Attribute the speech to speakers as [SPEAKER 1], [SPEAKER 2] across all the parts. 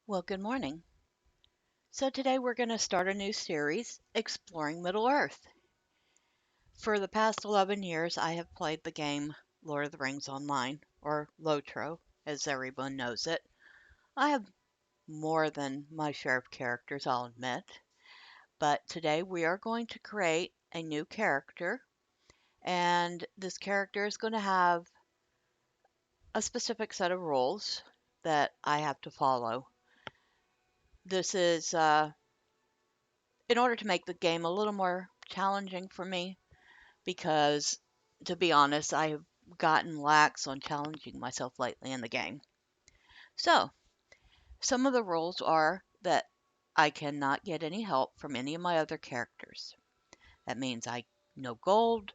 [SPEAKER 1] Well, good morning. So, today we're going to start a new series exploring Middle Earth. For the past 11 years, I have played the game Lord of the Rings Online, or LOTRO, as everyone knows it. I have more than my share of characters, I'll admit. But today we are going to create a new character, and this character is going to have a specific set of rules that I have to follow. This is in order to make the game a little more challenging for me because, to be honest, I have gotten lax on challenging myself lately in the game. So, some of the rules are that I cannot get any help from any of my other characters. That means no gold,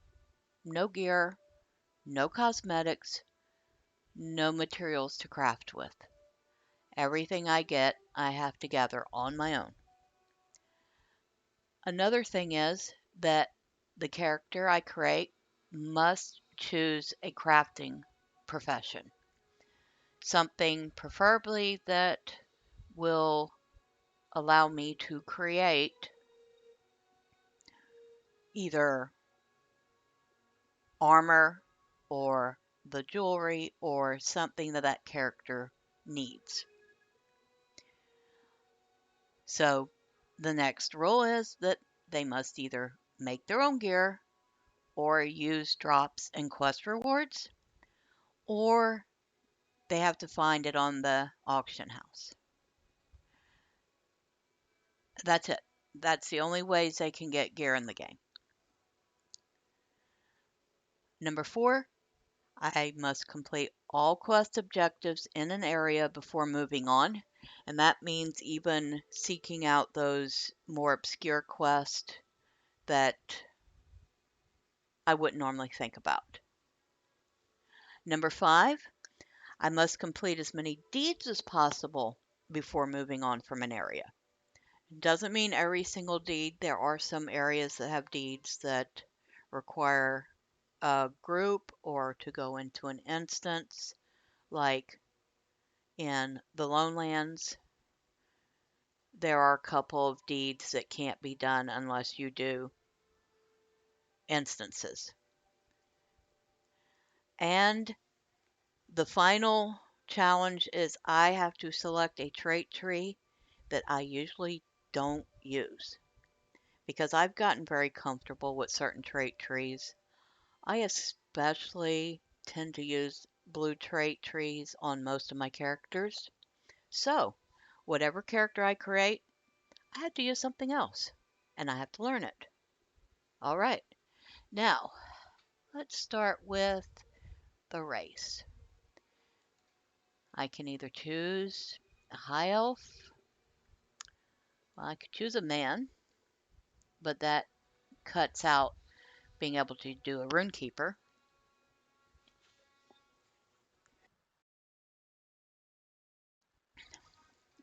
[SPEAKER 1] no gear, no cosmetics, no materials to craft with. Everything I get, I have to gather on my own. Another thing is that the character I create must choose a crafting profession. Something preferably that will allow me to create either armor or the jewelry or something that that character needs. So the next rule is that they must either make their own gear or use drops and quest rewards, or they have to find it on the auction house. That's it. That's the only ways they can get gear in the game. Number 4, I must complete all quest objectives in an area before moving on, and that means even seeking out those more obscure quests that I wouldn't normally think about. Number 5, I must complete as many deeds as possible before moving on from an area. Doesn't mean every single deed. There are some areas that have deeds that require a group or to go into an instance, like in the Lone Lands. There are a couple of deeds that can't be done unless you do instances. And the final challenge is I have to select a trait tree that I usually don't use because I've gotten very comfortable with certain trait trees. I especially tend to use blue trait trees on most of my characters. So, whatever character I create, I have to use something else, and I have to learn it. All right, now let's start with the race. I can either choose a high elf, I could choose a man, but that cuts out being able to do a rune keeper.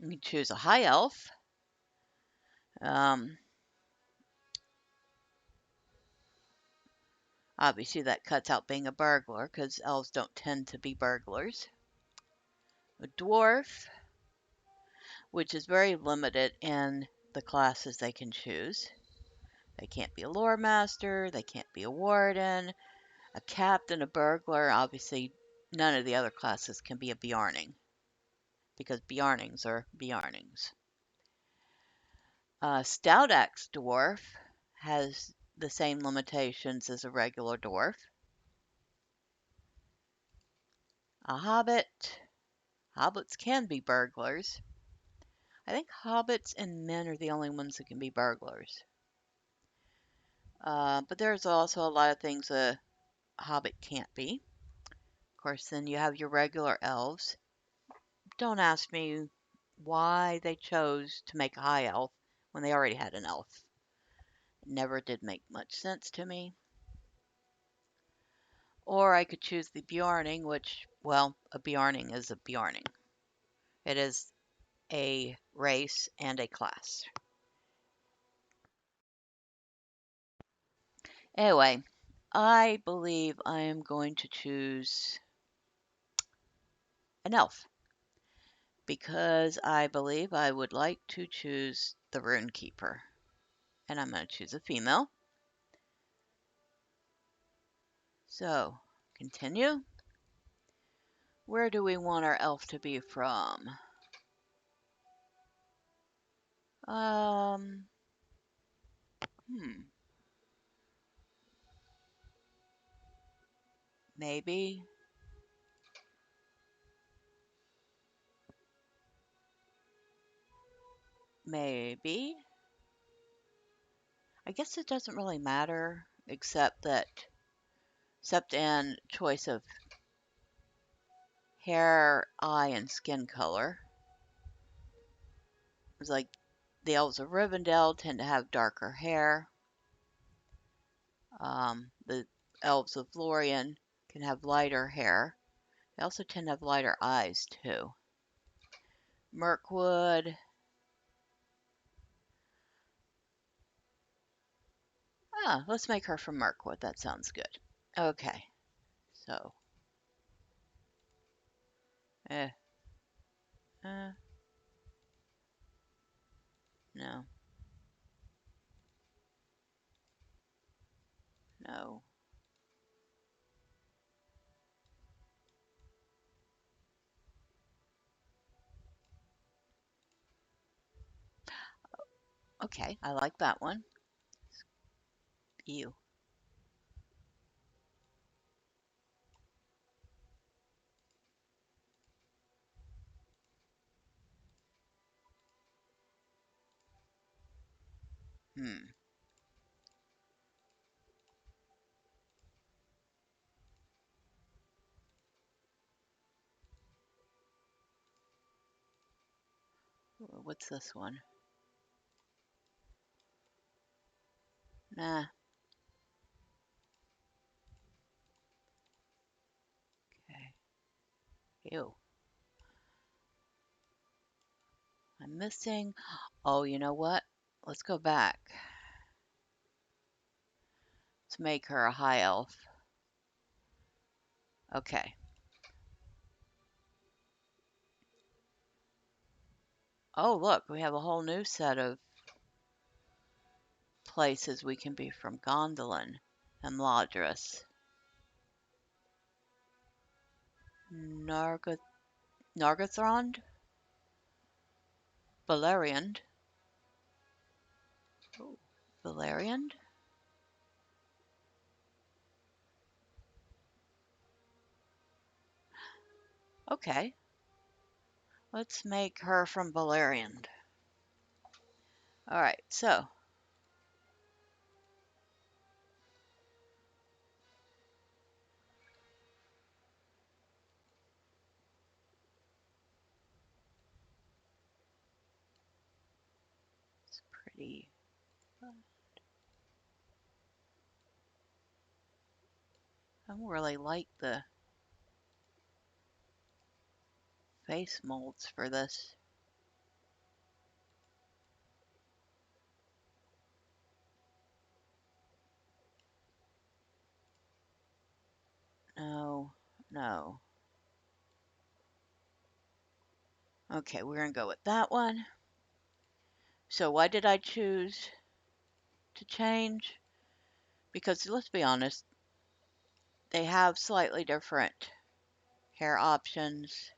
[SPEAKER 1] You can choose a high elf. Um, Obviously, that cuts out being a burglar because elves don't tend to be burglars. A dwarf, which is very limited in the classes they can choose. They can't be a lore master, they can't be a warden, a captain, a burglar. Obviously, none of the other classes can be a Bjarning because Bjarnings are Bjarnings. A stout axe dwarf has the same limitations as a regular dwarf. A hobbit. Hobbits can be burglars. I think hobbits and men are the only ones that can be burglars. But there's also a lot of things a hobbit can't be. Of course, then you have your regular elves. Don't ask me why they chose to make a high elf when they already had an elf. It never did make much sense to me. Or I could choose the Bjarning, which, well, a Bjarning is a Bjarning. It is a race and a class. Anyway, I believe I am going to choose an elf because I believe I would like to choose the Rune Keeper. And I'm going to choose a female. So, continue. Where do we want our elf to be from? Um, maybe. Maybe. I guess it doesn't really matter, except in choice of hair, eye, and skin color. It's like the elves of Rivendell tend to have darker hair. The elves of Lorien can have lighter hair. They also tend to have lighter eyes, too. Mirkwood. Let's make her from Mirkwood. That sounds good. Okay. So. Eh. No. No. Okay, I like that one. You. Hmm. What's this one? Nah. Okay. Ew. I'm missing. Oh, you know what? Let's go back. Let's make her a high elf. Okay. Oh, look, we have a whole new set of places we can be from. Gondolin and Lodris. Nargothrond? Beleriand? Oh, Beleriand? Okay. Let's make her from Beleriand. Alright, so. It's pretty. I don't really like the face molds for this. No, no. Okay, we're going to go with that one. So why did I choose to change? Because let's be honest, they have slightly different hair options.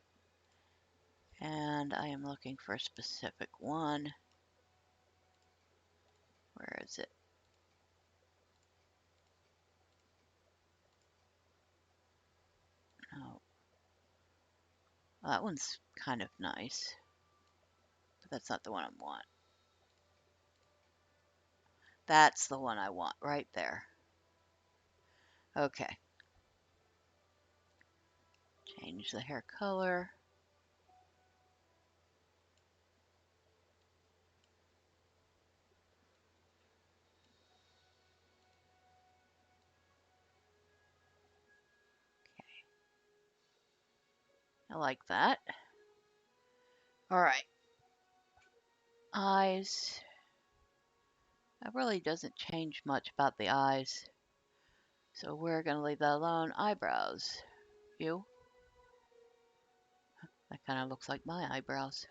[SPEAKER 1] And I am looking for a specific one. Where is it? Oh, well, that one's kind of nice. But that's not the one I want. That's the one I want right there. Okay. Change the hair color. Okay. I like that. All right. Eyes. That really doesn't change much about the eyes. So we're going to leave that alone. Eyebrows. You. That Kind of looks like my eyebrows.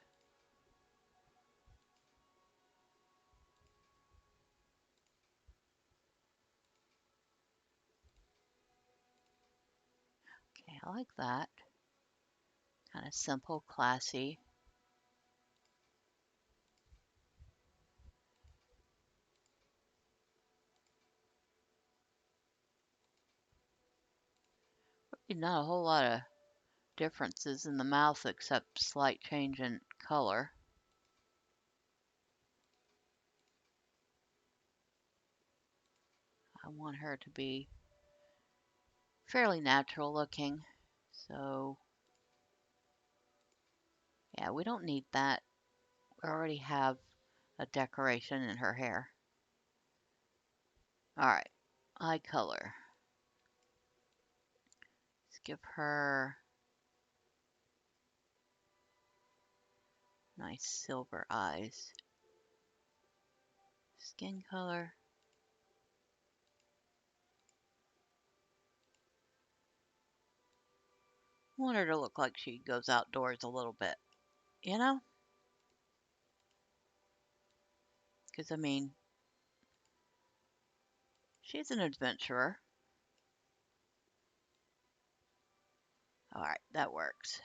[SPEAKER 1] Okay, I like that. Kind of simple, classy. Not a whole lot of differences in the mouth except slight change in color. I want her to be fairly natural looking. So, yeah, we don't need that. We already have a decoration in her hair. All right, eye color. Let's give her nice silver eyes. Skin color. Want her to look like she goes outdoors a little bit, you know? Because, I mean, she's an adventurer. All right, that works.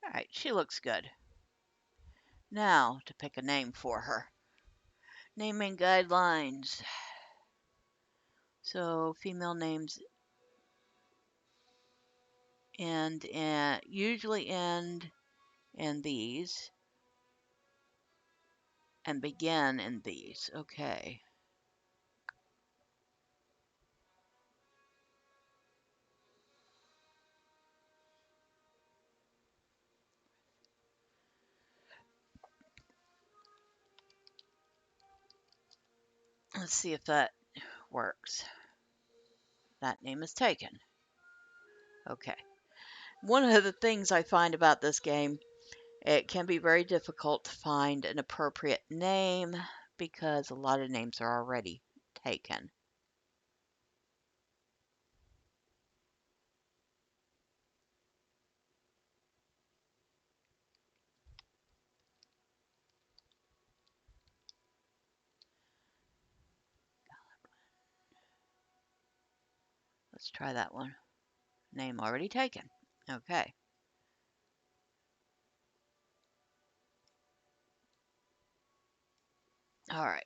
[SPEAKER 1] All right, she looks good. Now to pick a name for her. Naming guidelines. So female names usually end in these and begin in these. Okay. Let's see if that works. That name is taken. Okay. One of the things I find about this game, it can be very difficult to find an appropriate name because a lot of names are already taken. Let's try that one. Name already taken. Okay. All right.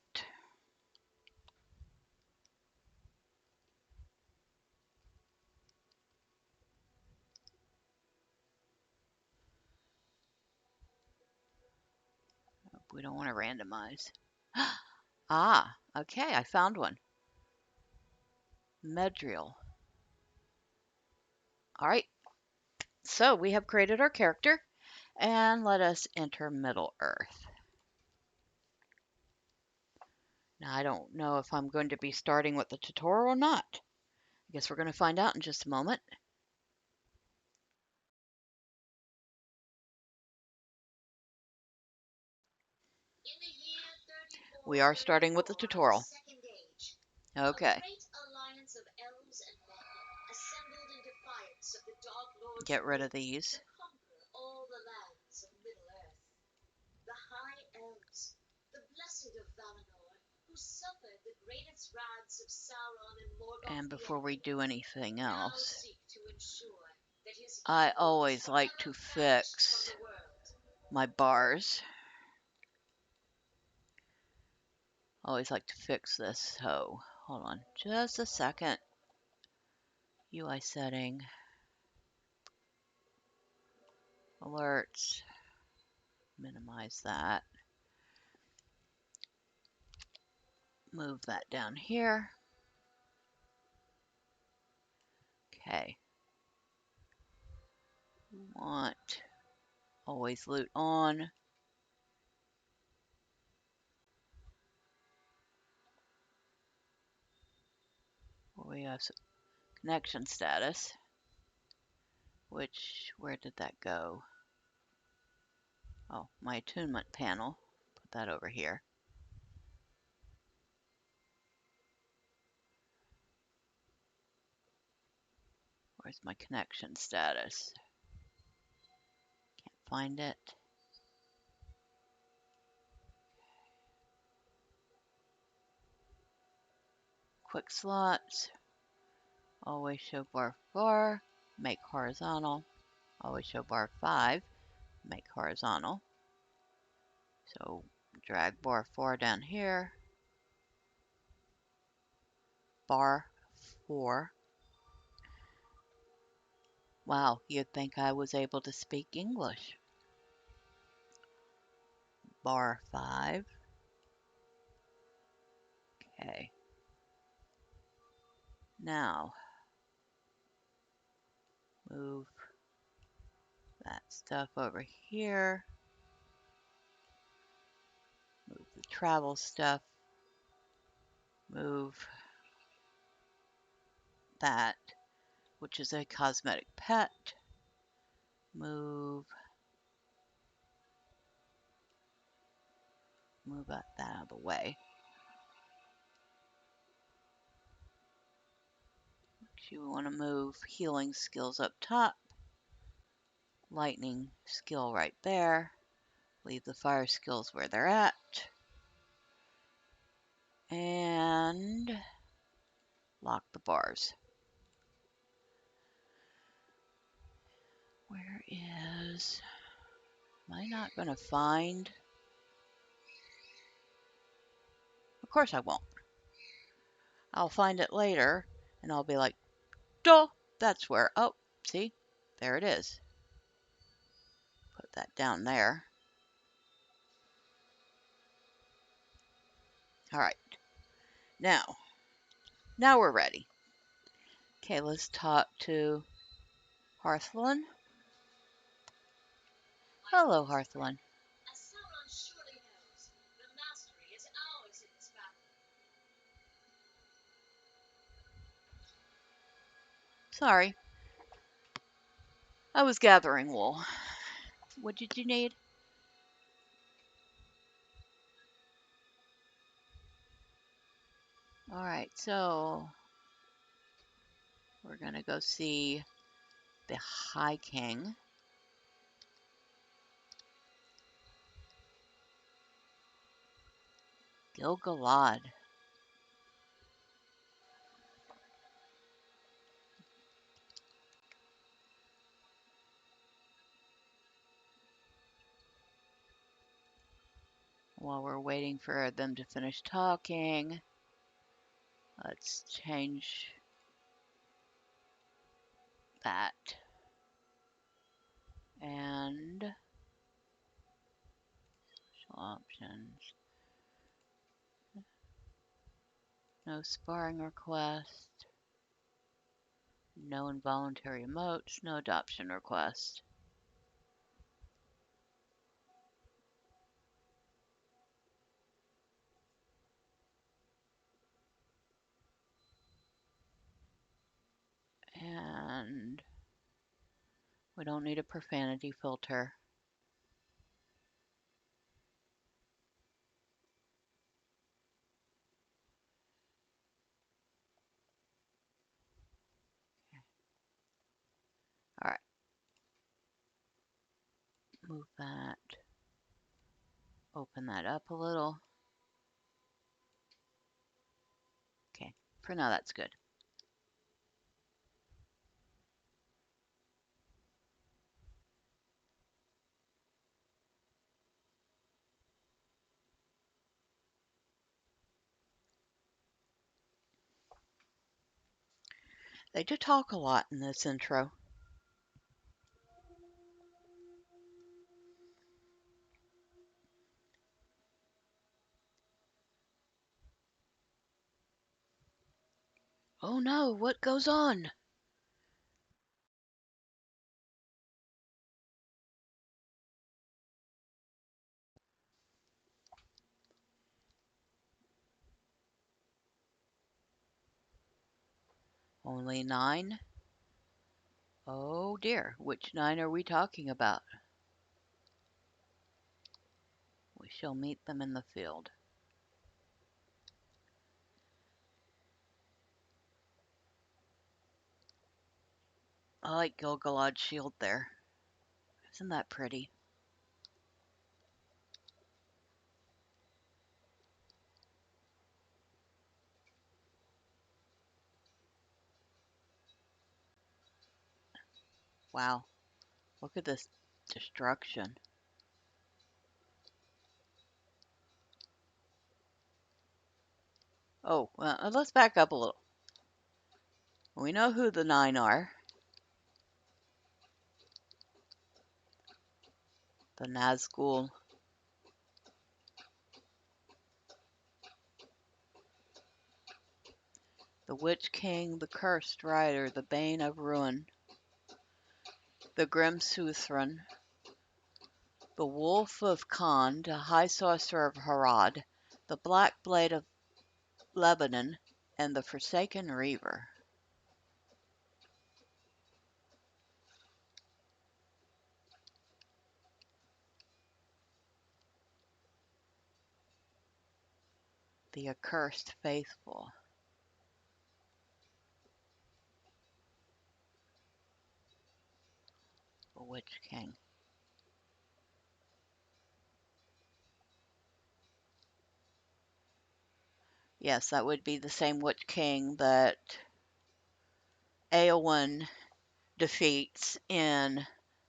[SPEAKER 1] We don't want to randomize. Ah, okay, I found one. Medriel. All right, so we have created our character, and let us enter Middle Earth. Now, I don't know if I'm going to be starting with the tutorial or not. I guess we're going to find out in just a moment. We are starting with the tutorial. Okay. Get rid of these. And before we do anything else, I always like to fix my bars. Always like to fix this, so hold on just a second. UI setting, alerts, minimize that. Move that down here. Okay. Want always loot on. We have connection status, where did that go? Oh, my attunement panel. Put that over here. Where's my connection status? Can't find it. Quick slots. Always show bar 4. Make horizontal. Always show bar 5. Make horizontal. So drag bar 4 down here. Bar 4. Wow, you'd think I was able to speak English. Bar 5. Okay. Now, move that stuff over here. Move the travel stuff. Move that, which is a cosmetic pet. Move that out of the way. You want to move healing skills up top. Lightning skill right there. Leave the fire skills where they're at. And lock the bars. Where is... Am I not going to find... Of course I won't. I'll find it later, and I'll be like, duh, that's where... Oh, see? There it is. Put that down there. All right. Now we're ready. Okay, let's talk to Hearthlyn. Hello, Hearthlyn. Sorry. I was gathering wool. What did you need? Alright, so we're gonna go see the High King. Gil-galad. While we're waiting for them to finish talking, let's change that. And options. No sparring request. No involuntary emotes. No adoption request. And we don't need a profanity filter. Alright. Move that. Open that up a little. Okay, for now that's good. They do talk a lot in this intro. Oh no, what goes on? Only 9? Oh dear, which 9 are we talking about? We shall meet them in the field. I like Gilgalad's shield there. Isn't that pretty? Wow, look at this destruction. Oh, well, let's back up a little. We know who the 9 are. The Nazgul, the Witch King, the Cursed Rider, the Bane of Ruin, the Grim Suthran, the Wolf of Khand, the High Sorcerer of Harad, the Black Blade of Lebanon, and the Forsaken Reaver. The Accursed Faithful. The Witch King. Yes, that would be the same Witch King that Eowyn defeats in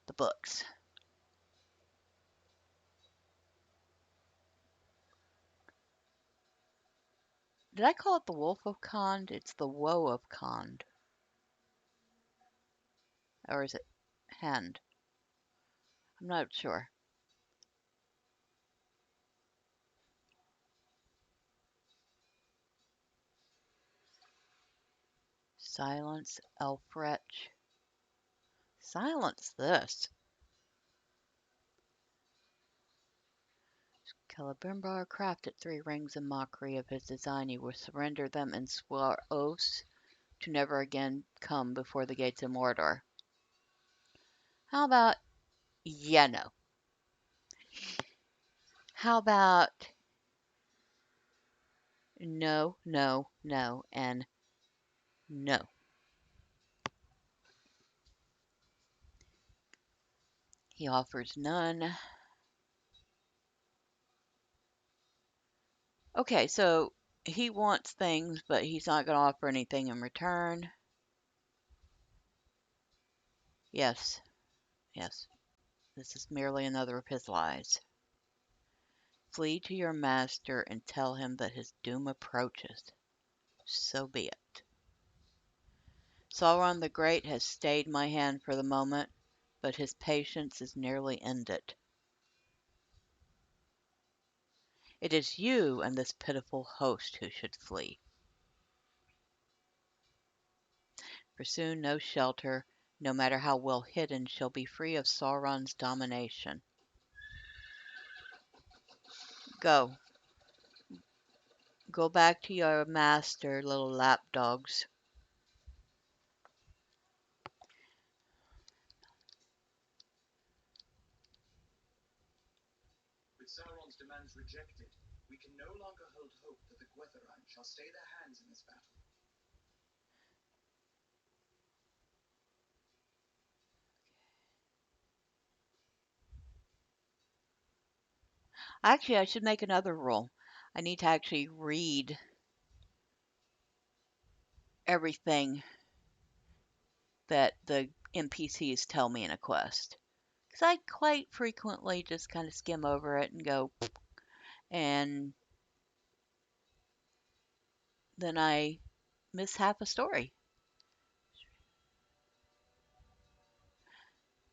[SPEAKER 1] the books. Did I call it the Wolf of Khand? It's the Woe of Khand. Or is it Hand? I'm not sure. Silence Elfrech. Silence this. Celebrimbor crafted 3 rings in mockery of his design. He will surrender them and swore oaths to never again come before the gates of Mordor. How about no? How about no, no, no, and no? He offers none. Okay, so he wants things, but he's not going to offer anything in return. Yes, yes. This is merely another of his lies. Flee to your master and tell him that his doom approaches. So be it. Sauron the Great has stayed my hand for the moment, but his patience is nearly ended. It is you and this pitiful host who should flee. For soon no shelter, no matter how well hidden, shall be free of Sauron's domination. Go. Go back to your master, little lapdogs.
[SPEAKER 2] With Sauron's demands rejected, we can no longer hold hope that the Gwytharan shall stay their hands in this battle.
[SPEAKER 1] Actually, I should make another rule. I need to actually read everything that the NPCs tell me in a quest. Because I quite frequently just kind of skim over it and go, and then I miss half a story.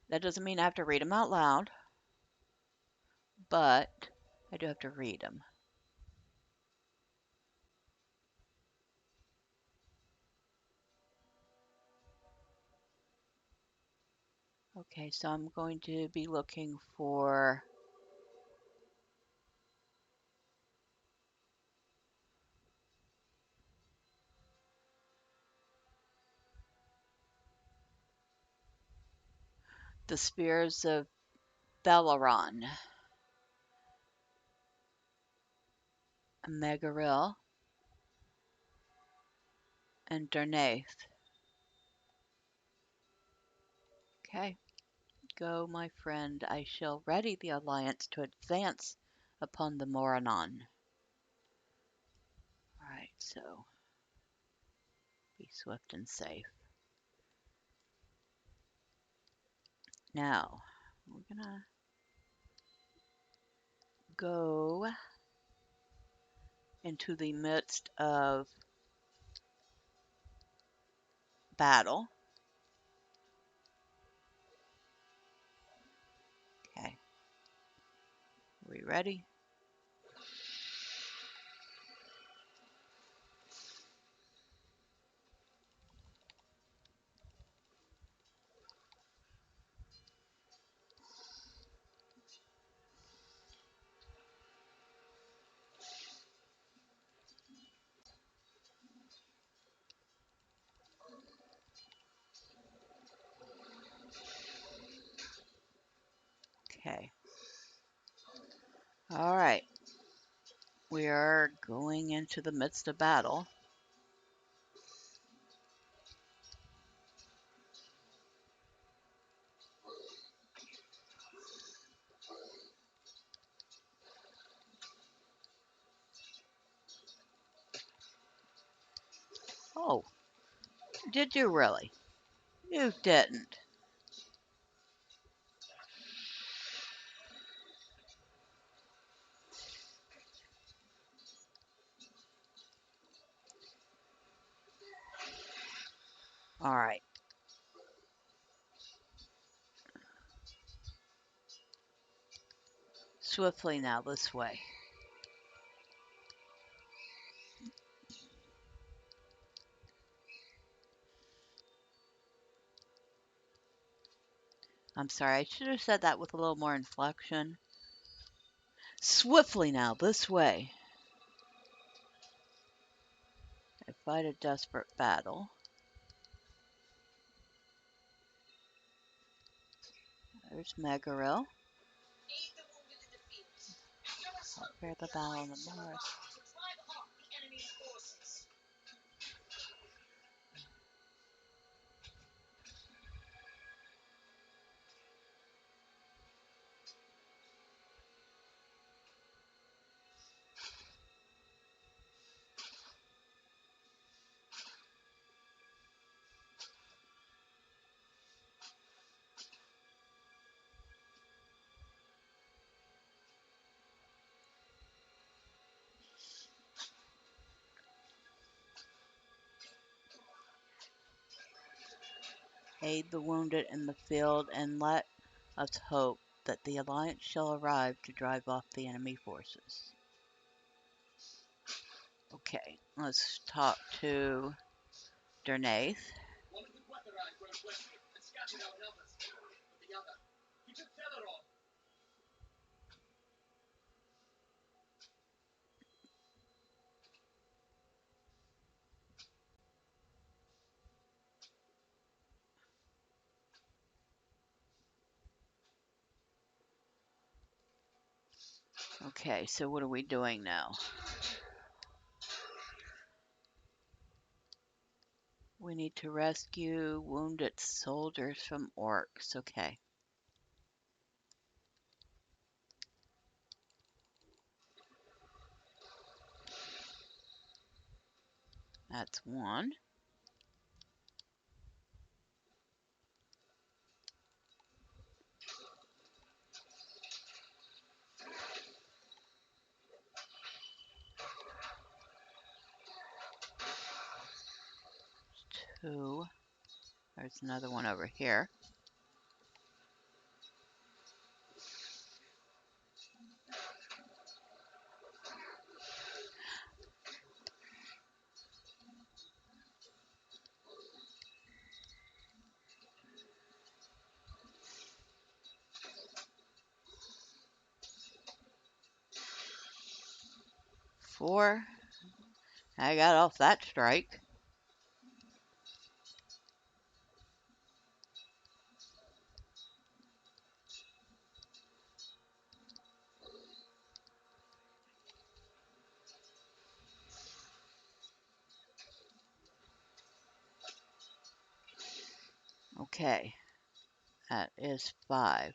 [SPEAKER 1] That doesn't mean I have to read them out loud, but I do have to read them. Okay, so I'm going to be looking for the Spears of Belleron, Megaril, and Darnaith. Okay, go, my friend. I shall ready the alliance to advance upon the Moranon. Alright, so be swift and safe. Now, we're gonna go into the midst of battle. Okay, are we ready? Okay. Alright, we are going into the midst of battle. Oh, did you really? You didn't. Alright. Swiftly now, this way. I'm sorry, I should have said that with a little more inflection. Swiftly now, this way. I fight a desperate battle. There's Megaril. Prepare the battle on the north. Aid the wounded in the field, and let us hope that the Alliance shall arrive to drive off the enemy forces. Okay, let's talk to Dernaith.
[SPEAKER 2] One of the Gwetherai rode westward and scattered our numbers, but the other, he took Teleron.
[SPEAKER 1] Okay, so what are we doing now? We need to rescue wounded soldiers from orcs. Okay. That's one. Two. There's another one over here. Four. I got off that strike. Okay. That is 5.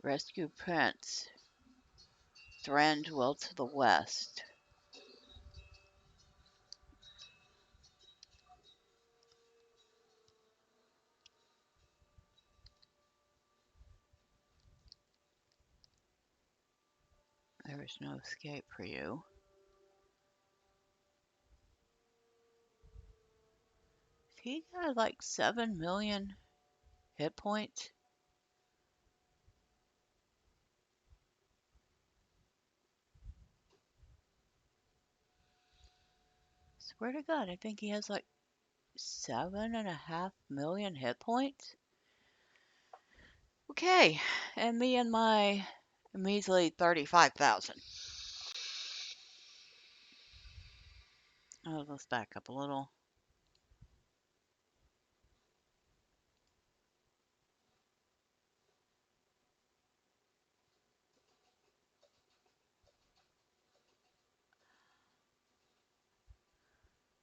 [SPEAKER 1] Rescue Prince. Thranduil to the west. There is no escape for you. He got like 7 million hit points. Swear to God, I think he has like 7.5 million hit points. Okay, and me and my measly 35,000. Oh, let's back up a little.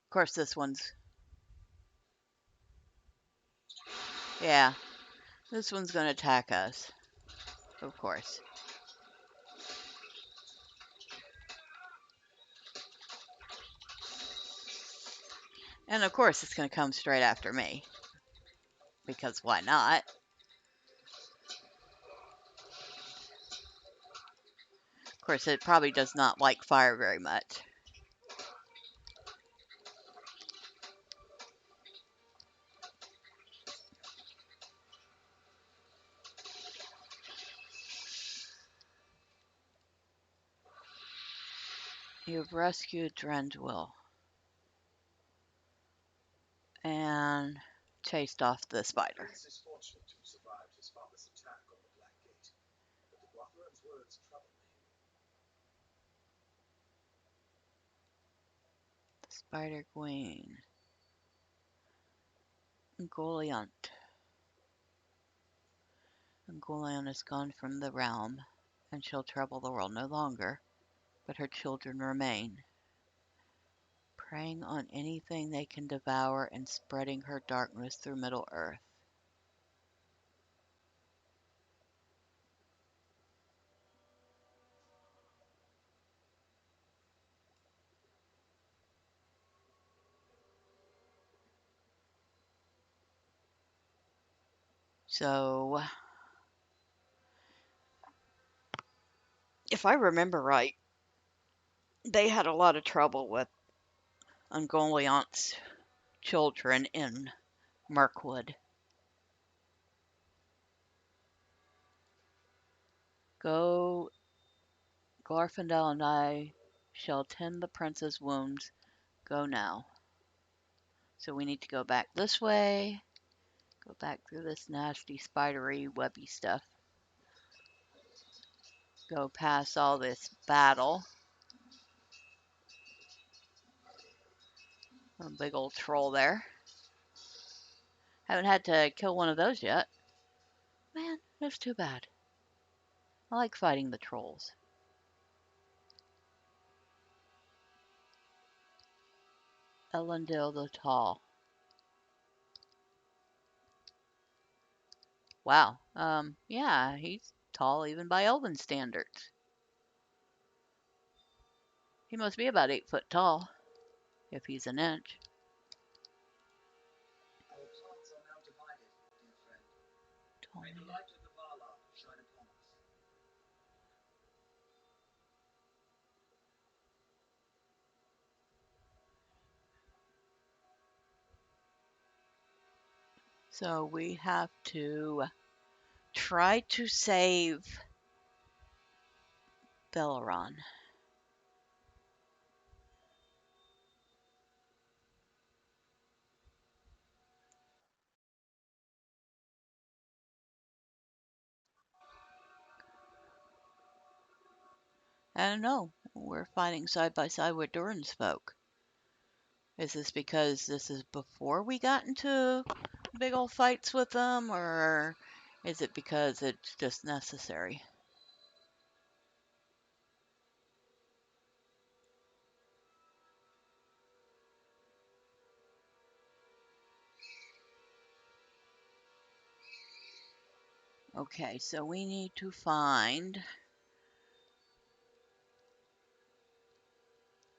[SPEAKER 1] Of course, this one's, yeah, this one's going to attack us, of course. And of course, it's going to come straight after me, because why not? Of course, it probably does not like fire very much. You've rescued Thranduil and chased off the spider.
[SPEAKER 2] Prince is fortunate to have survived his father's attack on the Black Gate, but the Guathran's words trouble me.
[SPEAKER 1] Spider Queen. Goliant. Goliant is gone from the realm, and she'll trouble the world no longer, but her children remain, preying on anything they can devour and spreading her darkness through Middle-earth. So, if I remember right, they had a lot of trouble with Ungoliant's children in Mirkwood. Go, Glorfindel and I shall tend the prince's wounds. Go now. So we need to go back this way, go back through this nasty spidery webby stuff, go past all this battle. A big old troll there. Haven't had to kill one of those yet. Man, that's too bad. I like fighting the trolls. Elendil the Tall. Wow. Yeah, he's tall even by Elven standards. He must be about 8 foot tall, if he's an inch.
[SPEAKER 2] Our paths are now divided, dear friend. May the
[SPEAKER 1] Tony.
[SPEAKER 2] light of the Valar shine upon us.
[SPEAKER 1] So we have to try to save Belleron. I don't know. We're fighting side by side with Durin's folk. Is this because this is before we got into big old fights with them, or is it because it's just necessary? Okay, so we need to find...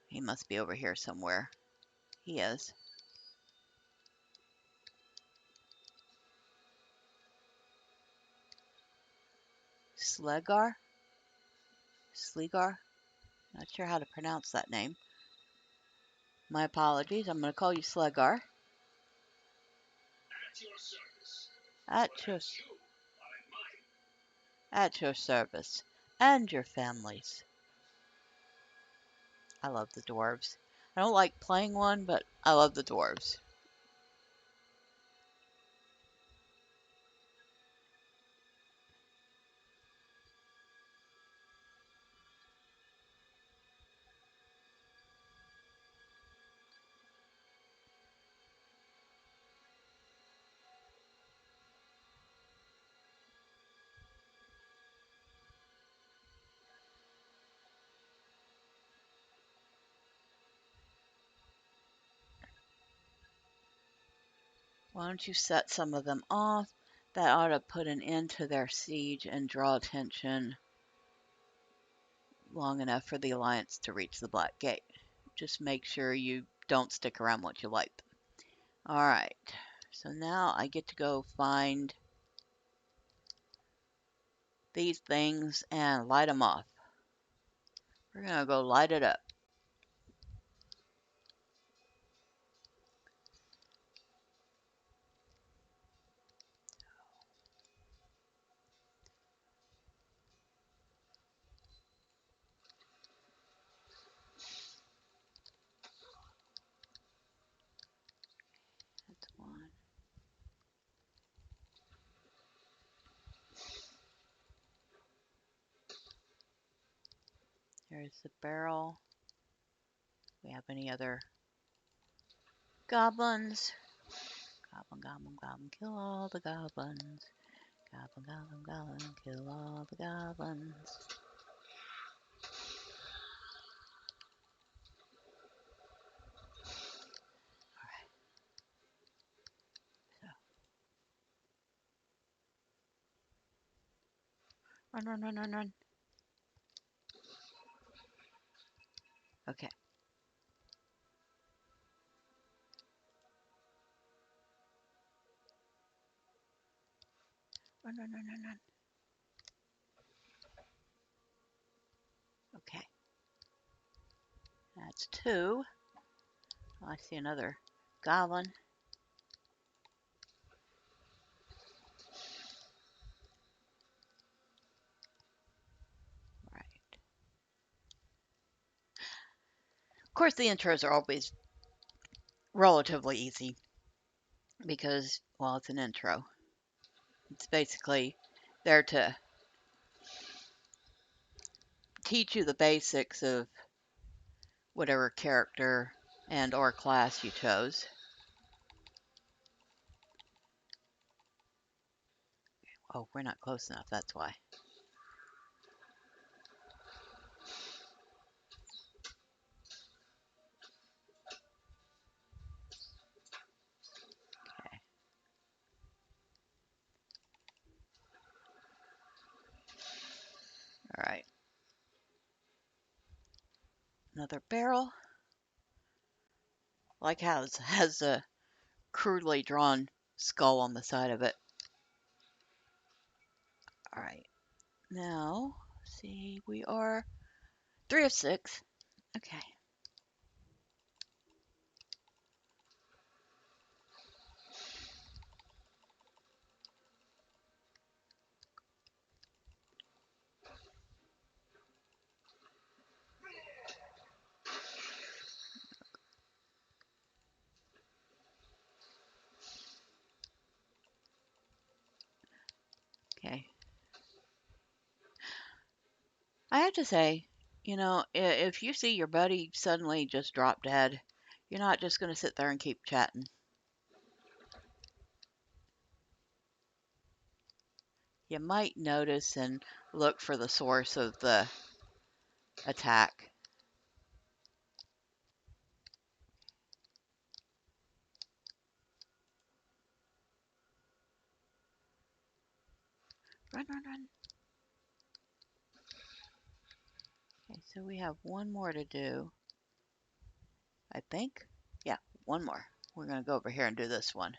[SPEAKER 1] He must be over here somewhere. He is. Slegar? Slegar? Not sure how to pronounce that name. My apologies. I'm going to call you Slegar.
[SPEAKER 2] At your service.
[SPEAKER 1] At
[SPEAKER 2] But
[SPEAKER 1] your,
[SPEAKER 2] as you are in mine.
[SPEAKER 1] at your service. And your families. I love the dwarves. I don't like playing one, but I love the dwarves. Why don't you set some of them off? That ought to put an end to their siege and draw attention long enough for the Alliance to reach the Black Gate. Just make sure you don't stick around once you light them. Alright, so now I get to go find these things and light them off. We're gonna go light it up. That's one. There's the barrel. We have any other goblins? Goblin, goblin, goblin, kill all the goblins. Goblin, goblin, goblin, kill all the goblins. So, run, run, run, run, run. Okay. Run, run, run, run, run. Okay. That's two. Oh, I see another goblin. Right. Of course, the intros are always relatively easy because, well, it's an intro. It's basically there to teach you the basics of whatever character and or class you chose. Oh, we're not close enough, that's why. Okay. All right. Another barrel. Like how it has a crudely drawn skull on the side of it. All right. Now, see, we are 3 of 6. Okay. Okay. I have to say, you know, if you see your buddy suddenly just drop dead, you're not just going to sit there and keep chatting. You might notice and look for the source of the attack. Run, run, run. Okay, so we have one more to do, I think. Yeah, one more. We're going to go over here and do this one.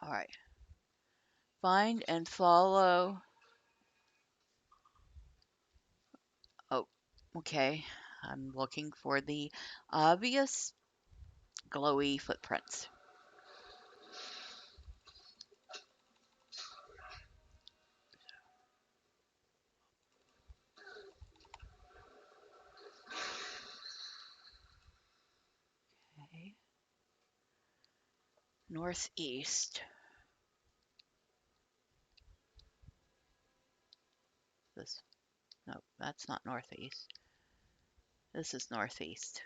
[SPEAKER 1] All right. Find and follow. Oh, okay. I'm looking for the obvious glowy footprints. Okay. Northeast. This, no, that's not northeast. This is northeast.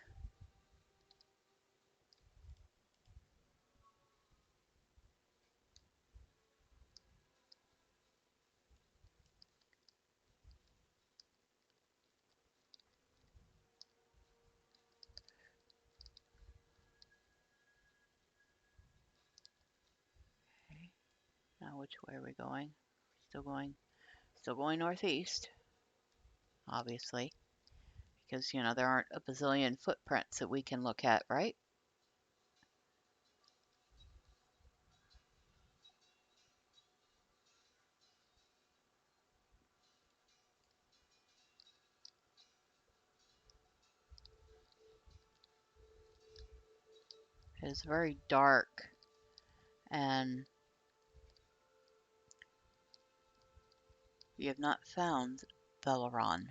[SPEAKER 1] Okay. Now which way are we going? Still going northeast, obviously, because there aren't a bazillion footprints that we can look at, right? It is very dark, and we have not found Veleron.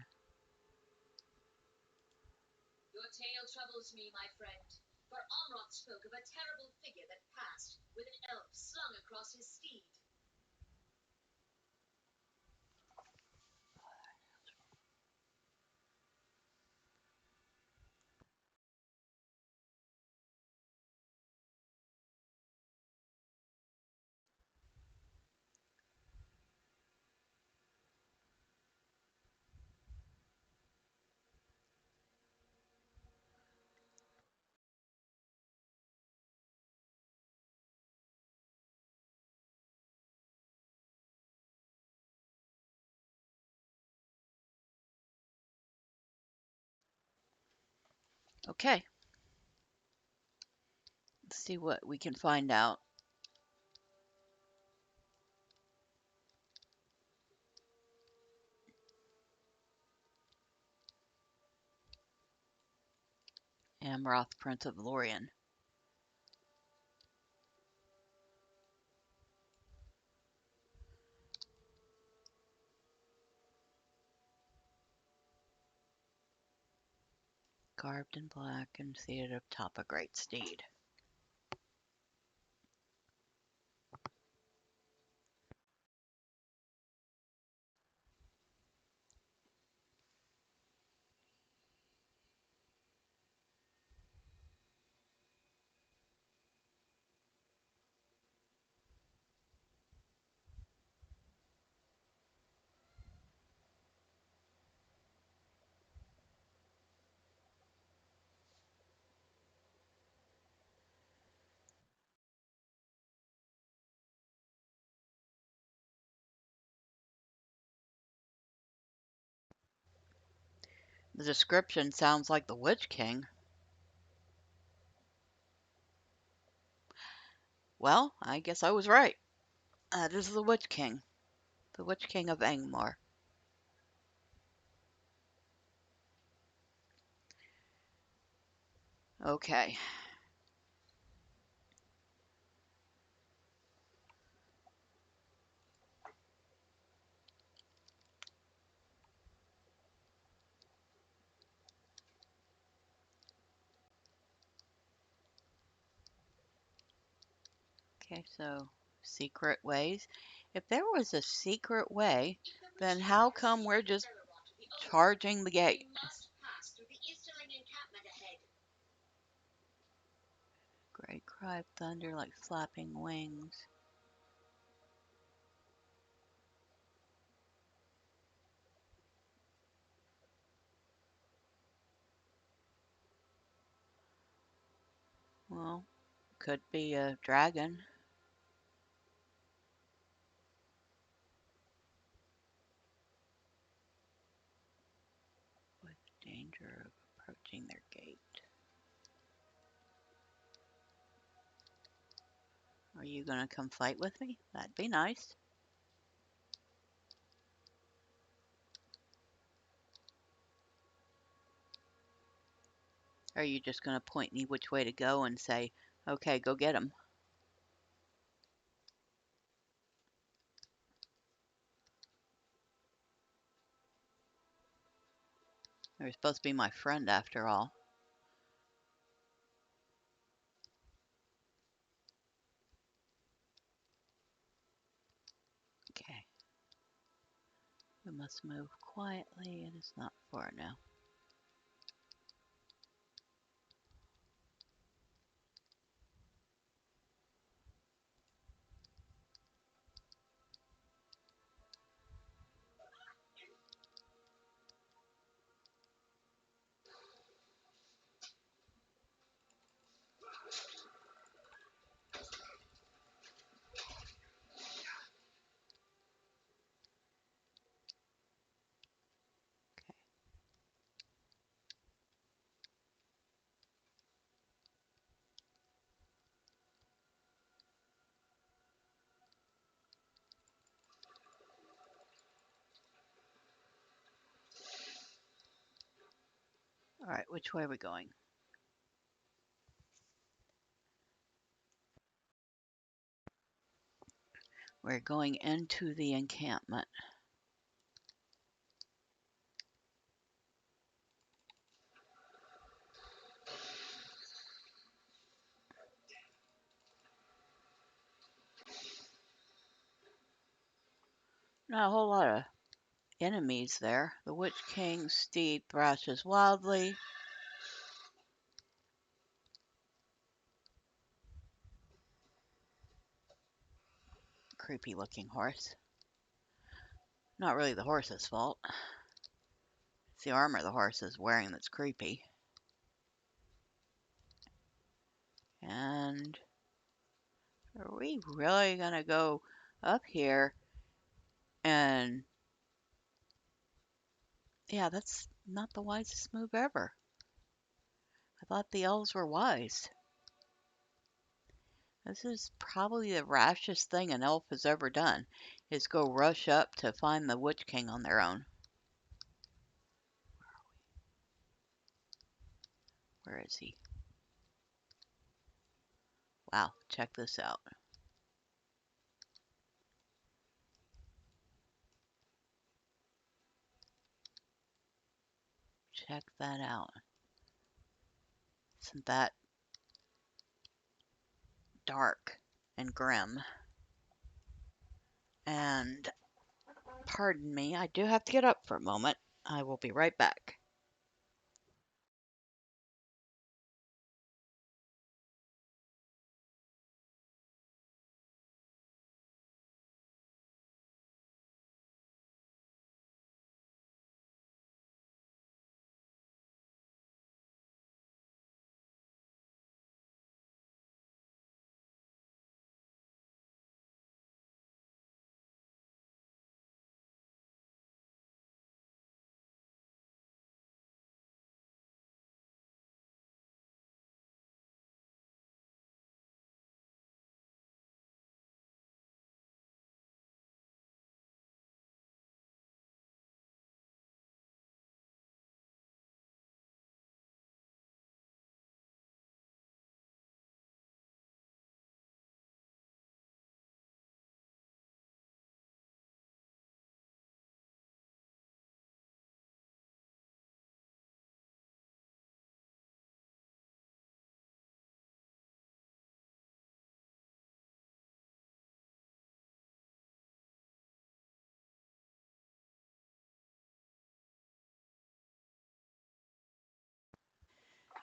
[SPEAKER 3] Your tale troubles me, my friend, for Omroth spoke of a terrible figure that passed, with an elf slung across his steed.
[SPEAKER 1] Okay, let's see what we can find out. Amroth, Prince of Lorien. Garbed in black and seated atop a great steed. The description sounds like the Witch King. Well, I guess I was right. That is the Witch King. The Witch King of Angmar. Okay. Okay, so secret ways. If there was a secret way, then how come we're just charging the gate?
[SPEAKER 3] We must pass through the Easterling encampment ahead.
[SPEAKER 1] Great cry of thunder like flapping wings. Well, could be a dragon. With danger of approaching their gate. Are you gonna come fight with me? That'd be nice. Or are you just gonna point me which way to go and say, okay, go get him? They're supposed to be my friend after all. Okay. We must move quietly. It is not far now. All right, which way are we going? We're going into the encampment. Not a whole lot of enemies there. The Witch King's steed thrashes wildly. Creepy looking horse. Not really the horse's fault. It's the armor the horse is wearing that's creepy. And are we really gonna go up here? And yeah, that's not the wisest move ever. I thought the elves were wise. This is probably the rashest thing an elf has ever done, is go rush up to find the Witch King on their own. Where is he? Wow, check this out. Check that out. Isn't that dark and grim? And pardon me, I do have to get up for a moment. I will be right back.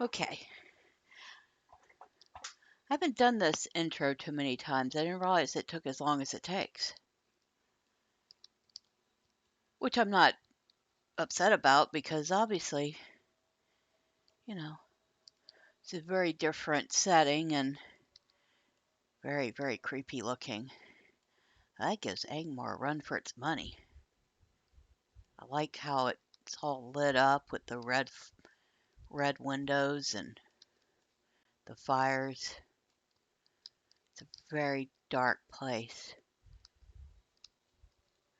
[SPEAKER 1] Okay. I haven't done this intro too many times. I didn't realize it took as long as it takes. Which I'm not upset about because obviously, you know, It's a very different setting and very, very creepy looking. That gives Angmar a run for its money. I like how it's all lit up with the red windows and the fires. It's a very dark place.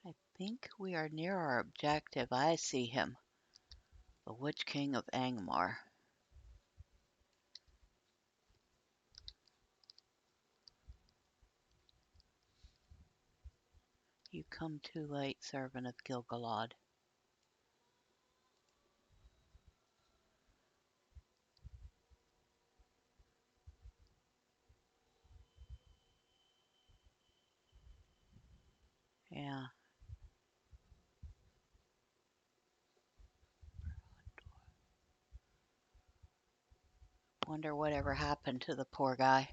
[SPEAKER 1] I think we are near our objective. I see him, the Witch King of Angmar. You come too late, servant of Gil-galad. Yeah. Wonder whatever happened to the poor guy.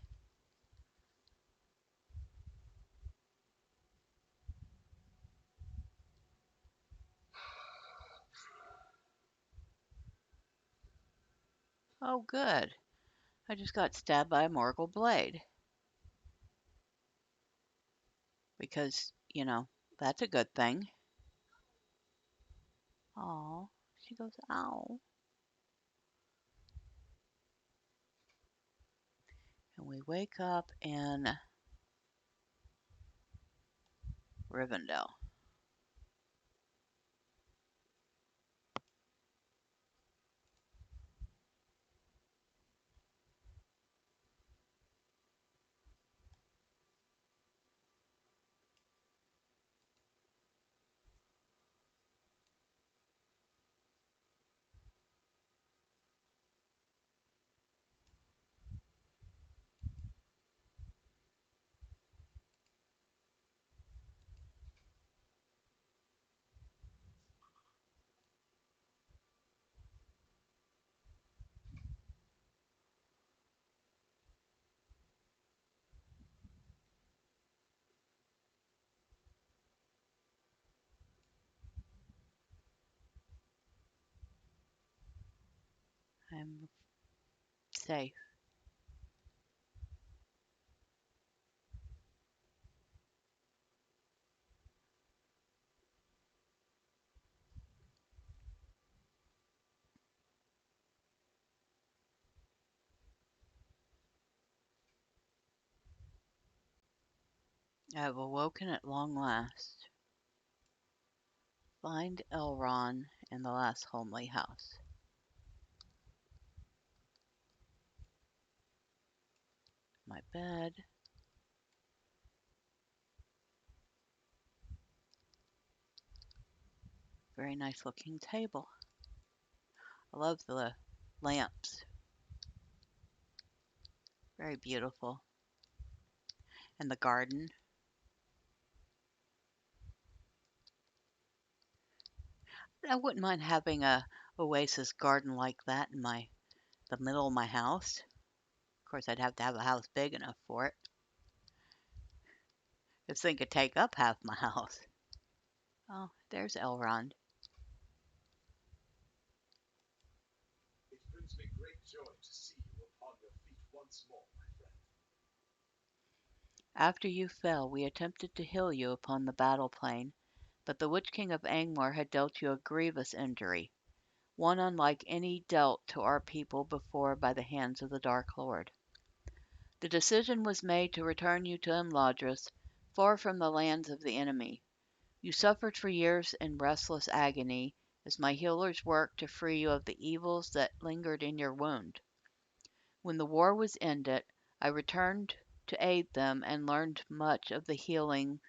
[SPEAKER 1] Oh, good. I just got stabbed by a Morgul blade. Because, that's a good thing. Oh, she goes, ow. And we wake up in Rivendell. I'm safe. I have awoken at long last. Find Elrond in the last homely house. My bed. Very nice looking table. I love the lamps. Very beautiful. And the garden. I wouldn't mind having a oasis garden like that in the middle of my house. Of course, I'd have to have a house big enough for it. This thing could take up half my house. Oh, there's Elrond.
[SPEAKER 2] It brings me great joy to see you upon your feet once more, my friend.
[SPEAKER 1] After you fell, we attempted to heal you upon the battle plain, but the Witch King of Angmar had dealt you a grievous injury, one unlike any dealt to our people before by the hands of the Dark Lord. The decision was made to return you to Imladris, far from the lands of the enemy. You suffered for years in restless agony as my healers worked to free you of the evils that lingered in your wound. When the war was ended, I returned to aid them and learned much of healing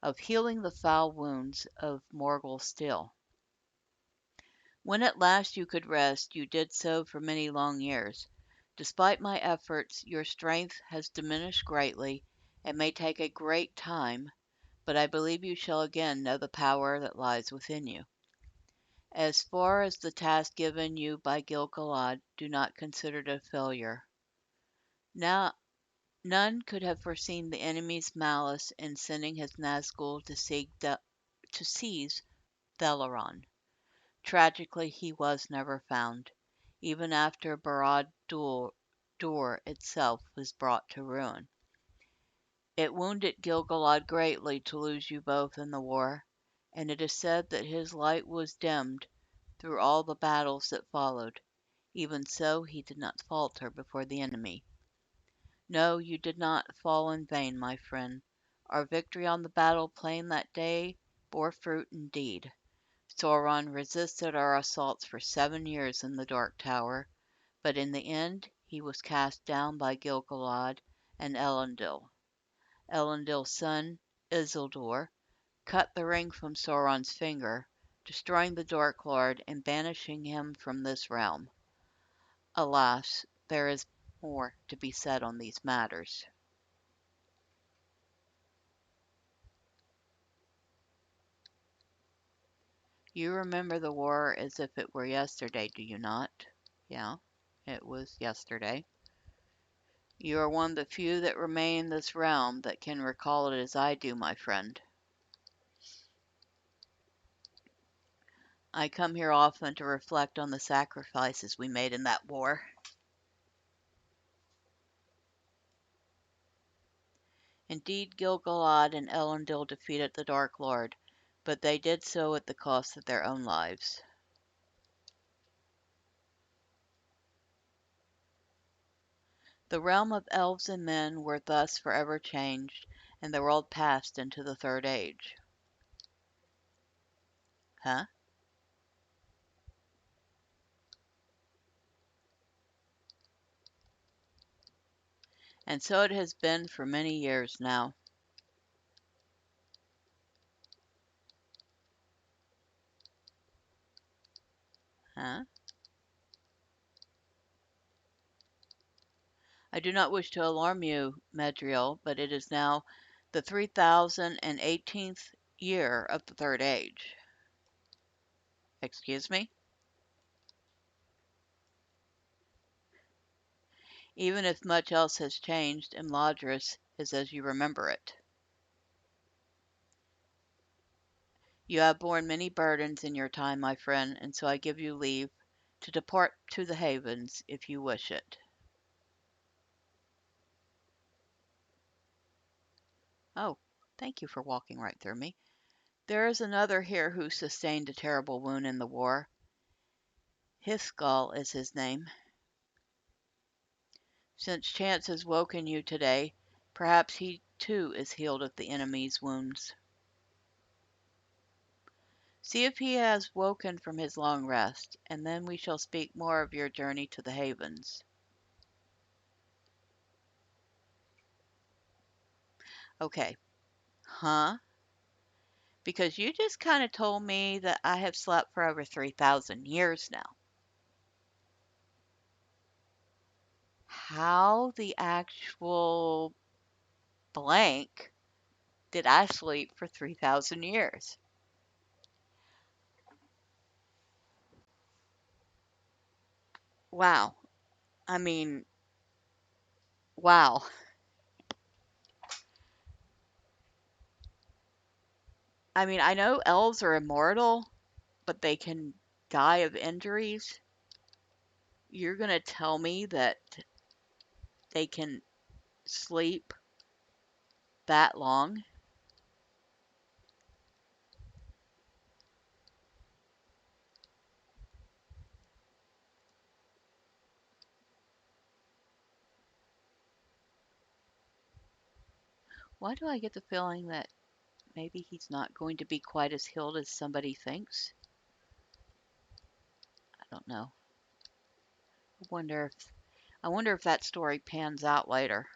[SPEAKER 1] the foul wounds of Morgul steel. When at last you could rest, you did so for many long years. Despite my efforts, your strength has diminished greatly and may take a great time, but I believe you shall again know the power that lies within you. As far as the task given you by Gil-galad, do not consider it a failure. Now, none could have foreseen the enemy's malice in sending his Nazgul to seize Veleron. Tragically, he was never found. even after Barad-dûr itself was brought to ruin. It wounded Gil-galad greatly to lose you both in the war, and it is said that his light was dimmed through all the battles that followed. Even so, he did not falter before the enemy. No, you did not fall in vain, my friend. Our victory on the battle plain that day bore fruit indeed. Sauron resisted our assaults for 7 years in the Dark Tower, but in the end he was cast down by Gil-galad and Elendil. Elendil's son, Isildur, cut the ring from Sauron's finger, destroying the Dark Lord and banishing him from this realm. Alas, there is more to be said on these matters. You remember the war as if it were yesterday, do you not? Yeah, it was yesterday. You are one of the few that remain in this realm that can recall it as I do, my friend. I come here often to reflect on the sacrifices we made in that war. Indeed, Gil-galad and Elendil defeated the Dark Lord, but they did so at the cost of their own lives. The realm of elves and men were thus forever changed, and the world passed into the Third Age. Huh? And so it has been for many years now. Huh? I do not wish to alarm you, Medriel, but it is now the 3018th year of the Third Age. Excuse me? Even if much else has changed, Imladris is as you remember it. You have borne many burdens in your time, my friend, and so I give you leave to depart to the havens if you wish it. Oh, thank you for walking right through me. There is another here who sustained a terrible wound in the war. Hithgall is his name. Since chance has woken you today, perhaps he too is healed of the enemy's wounds. See if he has woken from his long rest, and then we shall speak more of your journey to the havens. Okay. Huh? Because you just kind of told me that I have slept for over 3,000 years now. How the actual blank did I sleep for 3,000 years? Wow. I mean, wow. I mean, I know elves are immortal, but they can die of injuries. You're going to tell me that they can sleep that long? Why do I get the feeling that maybe he's not going to be quite as healed as somebody thinks? I don't know. I wonder if that story pans out later.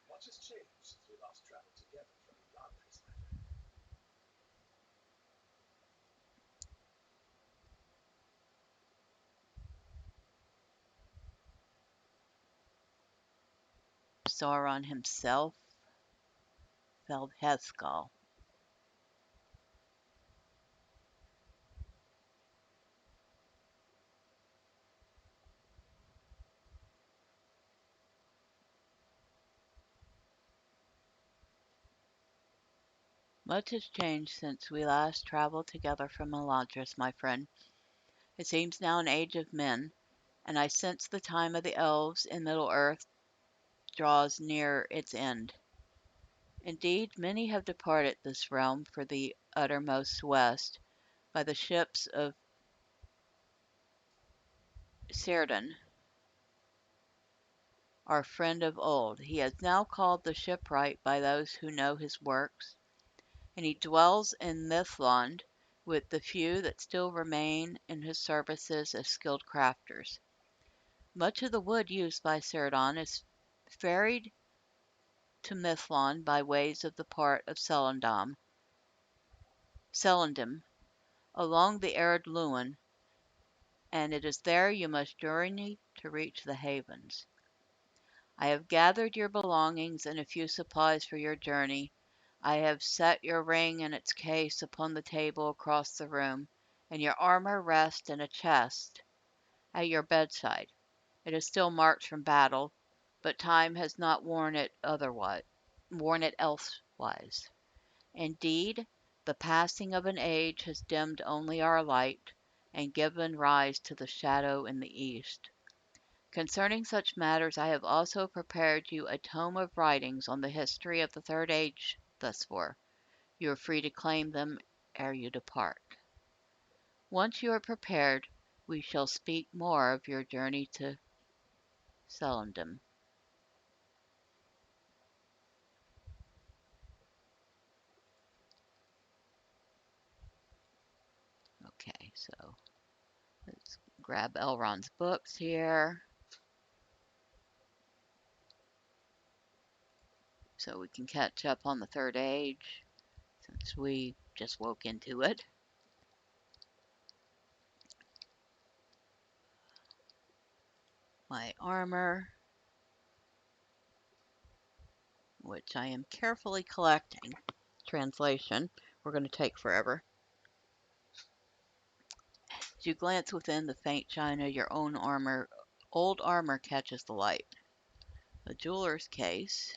[SPEAKER 2] Much has changed since we last traveled together from Imladris, my friend.
[SPEAKER 1] Sauron himself felled Hethgall. Much has changed since we last traveled together from Elantris, my friend. It seems now an age of men, and I sense the time of the elves in Middle-earth draws near its end. Indeed, many have departed this realm for the uttermost west by the ships of Círdan, our friend of old. He is now called the Shipwright by those who know his works, and he dwells in Mithlond with the few that still remain in his services as skilled crafters. Much of the wood used by Círdan is ferried to Mithlond by ways of the part of Celendam, along the arid Luan, and it is there you must journey to reach the havens. I have gathered your belongings and a few supplies for your journey. I have set your ring in its case upon the table across the room, and your armor rests in a chest at your bedside. It is still marked from battle, but time has not worn it elsewise. Indeed, the passing of an age has dimmed only our light, and given rise to the shadow in the east. Concerning such matters I have also prepared you a tome of writings on the history of the Third Age thus far. You are free to claim them ere you depart. Once you are prepared, we shall speak more of your journey to Celendam. Okay, so let's grab Elrond's books here so we can catch up on the Third Age since we just woke into it. My armor, which I am carefully collecting. Translation, we're going to take forever. As you glance within the faint shine of your own old armor catches the light. A jeweler's case,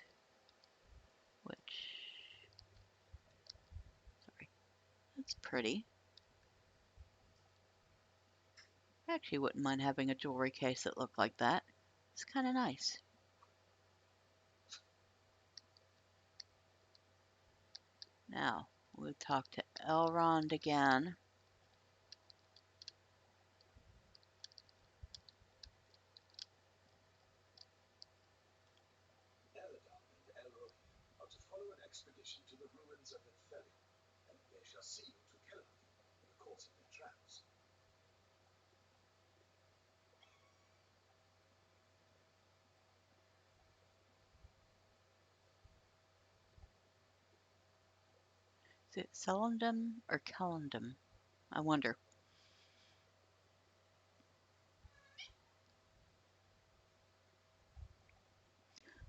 [SPEAKER 1] which, sorry, that's pretty. I actually wouldn't mind having a jewelry case that looked like that. It's kind of nice. Now, we'll talk to Elrond again.
[SPEAKER 2] Eredar and Elrond are to follow an expedition to the ruins of Ithilien, and they shall see you to Kelothi in the course of their travels.
[SPEAKER 1] Is it Celendam or Kellendam? I wonder.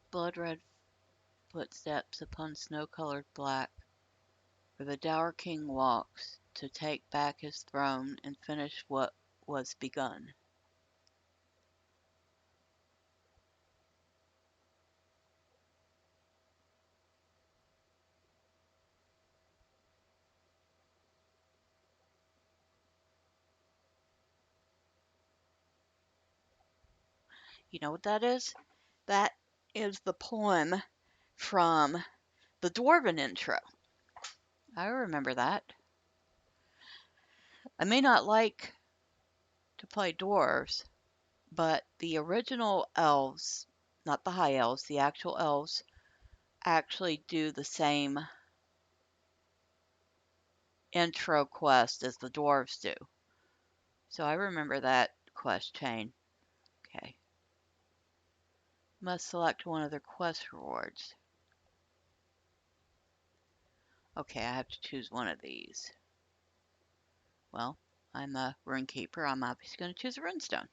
[SPEAKER 1] Blood-red footsteps upon snow-colored black, where the dour king walks to take back his throne and finish what was begun. You know what that is? That is the poem from the Dwarven intro. I remember that. I may not like to play dwarves, but the original elves, not the high elves, the actual elves, actually do the same intro quest as the dwarves do. So I remember that quest chain. Okay. Must select one of their quest rewards. Okay, I have to choose one of these. Well, I'm a rune keeper. I'm obviously going to choose a runestone.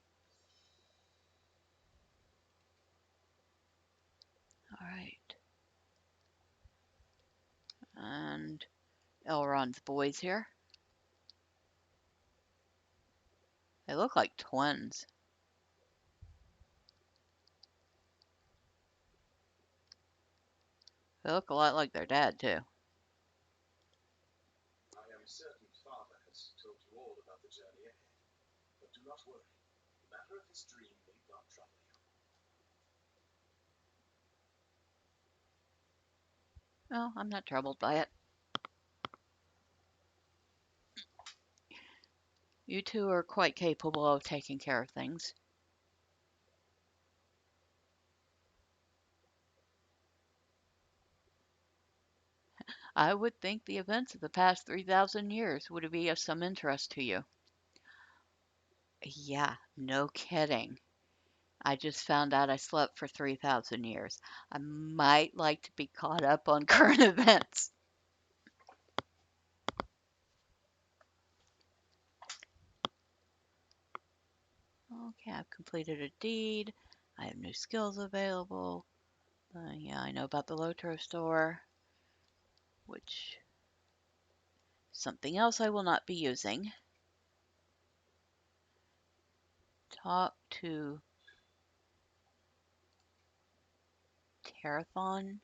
[SPEAKER 1] All right. And Elrond's boys here. They look like twins. They look a lot like their dad, too.
[SPEAKER 2] this dream need not trouble you.
[SPEAKER 1] Well, I'm not troubled by it. You two are quite capable of taking care of things. I would think the events of the past 3,000 years would be of some interest to you. Yeah, no kidding. I just found out I slept for 3,000 years. I might like to be caught up on current events. Okay, I've completed a deed. I have new skills available. Yeah, I know about the Lotro store, which something else I will not be using. Talk to Terathon.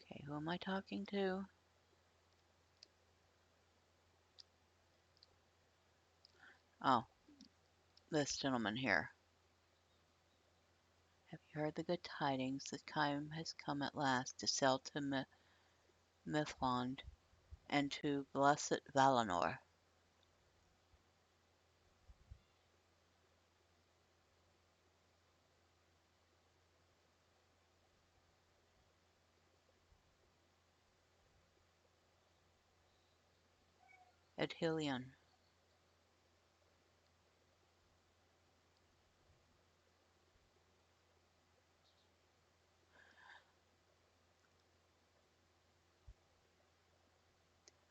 [SPEAKER 1] Okay, who am I talking to? Oh, this gentleman here. Have you heard the good tidings? The time has come at last to sail to Mithlond and to blessed Valinor. Adhelion.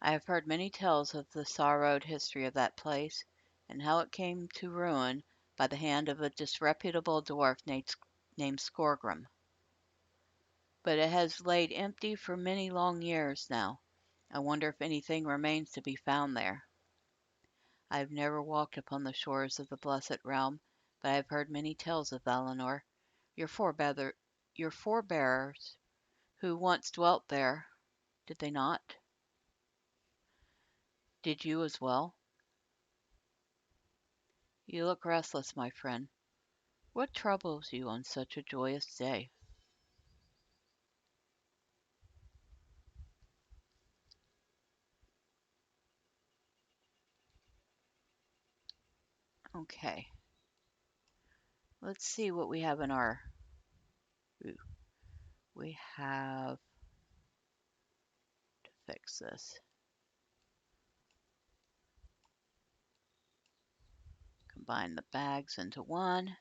[SPEAKER 1] I have heard many tales of the sorrowed history of that place, and how it came to ruin by the hand of a disreputable dwarf named Skorgrim. But it has laid empty for many long years now. I wonder if anything remains to be found there. I have never walked upon the shores of the Blessed Realm, but I have heard many tales of Valinor. Your forebears who once dwelt there, did they not? Did you as well? You look restless, my friend. What troubles you on such a joyous day? Okay, let's see what we have in our... Ooh, we have to fix this. Combine the bags into one.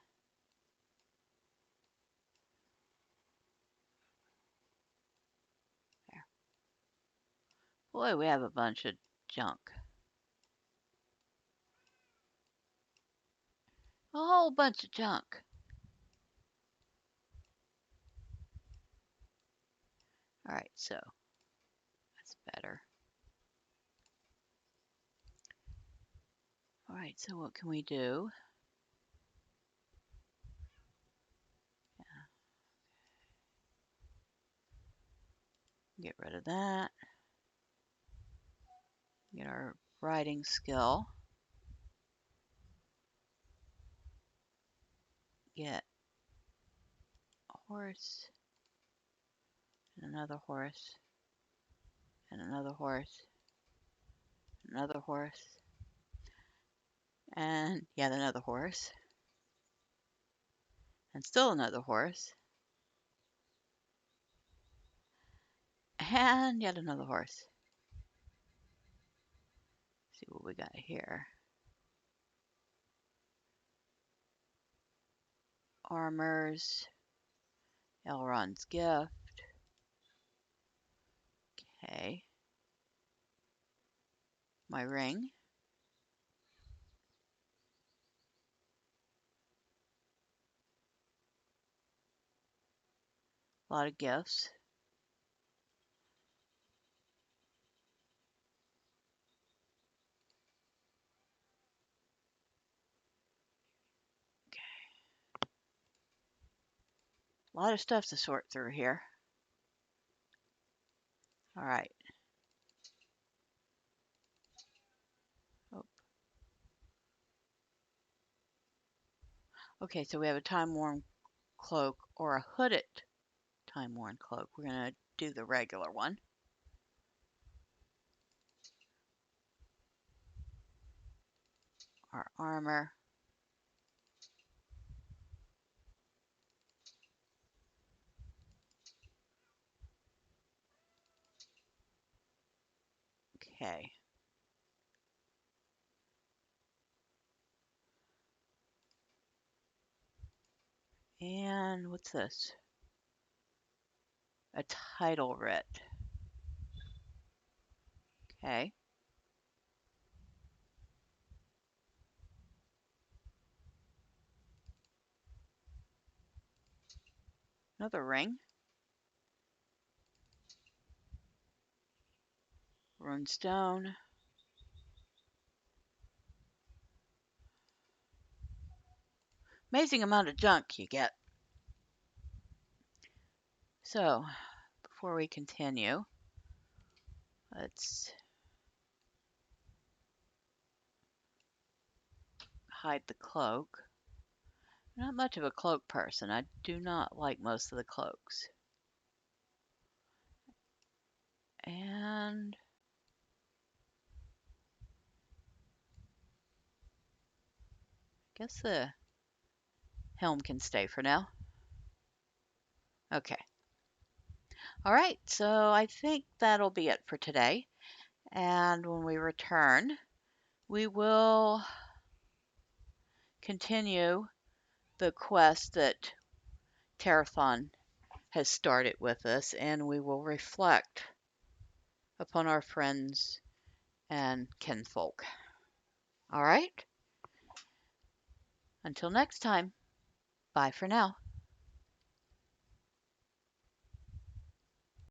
[SPEAKER 1] There. Boy, we have a bunch of junk. A whole bunch of junk. All right, so that's better. All right, so what can we do? Get rid of that. Get our riding skill. Get a horse, and another horse, and another horse, another horse, and yet another horse, and still another horse, and yet another horse. Let's see what we got here. Armors, Elrond's gift. Okay. My ring. A lot of gifts. Okay. A lot of stuff to sort through here. All right. Oh. Okay, so we have a time-worn cloak or a hooded time-worn cloak. We're going to do the regular one. Our armor. Okay. And what's this? A title writ. Okay. Another ring. Runestone. Amazing amount of junk you get. So, before we continue, let's hide the cloak. I'm not much of a cloak person. I do not like most of the cloaks. And I guess the helm can stay for now. Okay. All right, so I think that'll be it for today. And when we return, we will continue the quest that Terathon has started with us, and we will reflect upon our friends and kinfolk. All right? Until next time, bye for now.